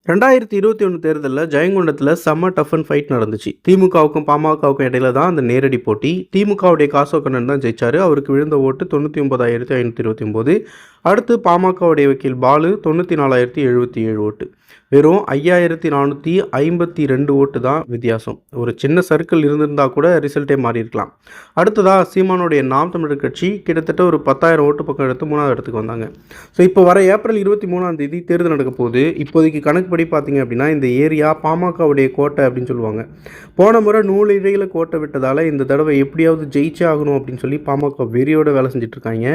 2021 தேர்தல்ல ஜெயங்கொண்டத்துல செம்ம tough and fight நடந்துச்சு. திமுகவுக்கும் பாமகவுக்கும் இடையில தான் அந்த நேரடி போட்டி. திமுகவுடைய காசோ கண்ணன் தான் ஜெயிச்சாரு. அவருக்கு விழுந்த ஓட்டு 99,529. அடுத்து பாமகவுடைய வக்கீல் பாலு 94,077 ஓட்டு. வெறும் 5,452 ஓட்டு தான் வித்தியாசம். ஒரு சின்ன சர்க்கிள் இருந்திருந்தா கூட ரிசல்ட்டே மாறி இருக்கலாம். அடுத்ததா சீமானுடைய நாம் தமிழர் கட்சி கிட்டத்தட்ட ஒரு 10,000 ஓட்டு பக்கம் எடுத்து 3வது இடத்துக்கு வந்தாங்க. ஸோ இப்போ வர ஏப்ரல் 23ஆம் தேதி தேர்தல் நடக்க போகுது. இப்போதைக்கு கணக்குப்படி பார்த்தீங்க அப்படின்னா இந்த ஏரியா பாமகவுடைய கோட்டை அப்படின்னு சொல்லுவாங்க. போன முறை நூலிழையில் கோட்டை விட்டதால் இந்த தடவை எப்படியாவது ஜெயிச்சே ஆகணும் அப்படின்னு சொல்லி பாமக வெறியோட வேலை செஞ்சுட்ருக்காங்க.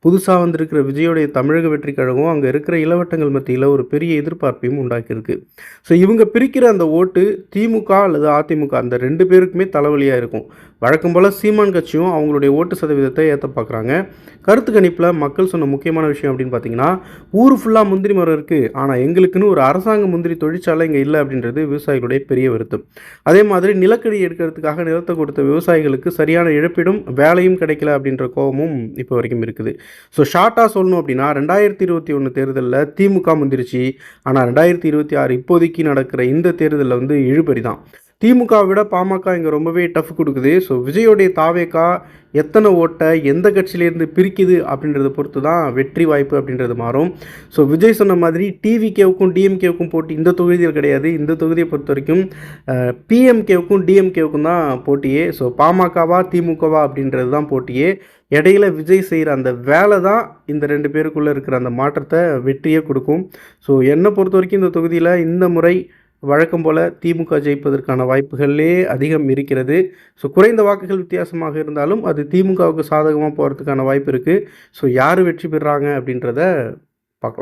புதுசாக வந்திருக்கிற விஜயோடைய தமிழக வெற்றி கழகம் அங்கே இருக்கிற இளவட்டங்கள் மத்தியில் ஒரு பெரிய எதிர்பார்ப்பையும் உண்டாக்கியிருக்கு. ஸோ இவங்க பிரிக்கிற அந்த ஓட்டு திமுக அல்லது அதிமுக அந்த 2 பேருக்குமே தலைவலியாக இருக்கும். வழக்கம் போல் சீமான் கட்சியும் அவங்களுடைய ஓட்டு சதவீதத்தை ஏற்ற பார்க்குறாங்க. கருத்து கணிப்பில் மக்கள் சொன்ன முக்கியமான விஷயம் அப்படின்னு பார்த்தீங்கன்னா, ஊர் ஃபுல்லாக முந்திரி மரம் இருக்குது, ஆனால் எங்களுக்குன்னு ஒரு அரசாங்க முந்திரி தொழிற்சாலை இங்கே இல்லை அப்படின்றது விவசாயிகளுடைய பெரிய வருத்தம். அதே மாதிரி நிலக்கரி எடுக்கிறதுக்காக நிலத்தை கொடுத்த விவசாயிகளுக்கு சரியான இழப்பீடும் வேலையும் கிடைக்கல அப்படின்ற கோபமும் இப்போ வரைக்கும் இருக்குது. ஸோ ஷார்ட்டாக சொல்லணும் அப்படின்னா 2021 தேர்தலில் திமுக முந்திரிச்சு, ஆனால் 2026 இப்போதைக்கு நடக்கிற இந்த தேர்தலில் வந்து இழுபறி தான். திமுகவை விட பாமக இங்கே ரொம்பவே டஃப் கொடுக்குது. ஸோ விஜயோடைய தாவேக்கா எத்தனை ஓட்டை எந்த கட்சியிலேருந்து பிரிக்குது அப்படின்றத பொறுத்து தான் வெற்றி வாய்ப்பு அப்படின்றது மாறும். ஸோ விஜய் சொன்ன மாதிரி டிவிகேவுக்கும் டிஎம்கேவுக்கும் போட்டி இந்த தொகுதியில் கிடையாது. இந்த தொகுதியை பொறுத்த வரைக்கும் பிஎம்கேவுக்கும் டிஎம்கேவுக்கும் தான் போட்டியே. ஸோ பாமகவா திமுகவா அப்படின்றது தான் போட்டியே. இடையில விஜய் செய்கிற அந்த வேலை தான் இந்த 2 பேருக்குள்ளே இருக்கிற அந்த மாற்றத்தை வெற்றியே கொடுக்கும். ஸோ என்னை பொறுத்த வரைக்கும் இந்த தொகுதியில் இந்த முறை வழக்கம் போல் திமுக ஜெயிப்பதற்கான வாய்ப்புகளே அதிகம் இருக்கிறது. ஸோ குறைந்த வாக்குகள் வித்தியாசமாக இருந்தாலும் அது திமுகவுக்கு சாதகமாக போகிறதுக்கான வாய்ப்பு இருக்குது. ஸோ யார் வெற்றி பெறுறாங்க அப்படின்றத பார்க்கலாம்.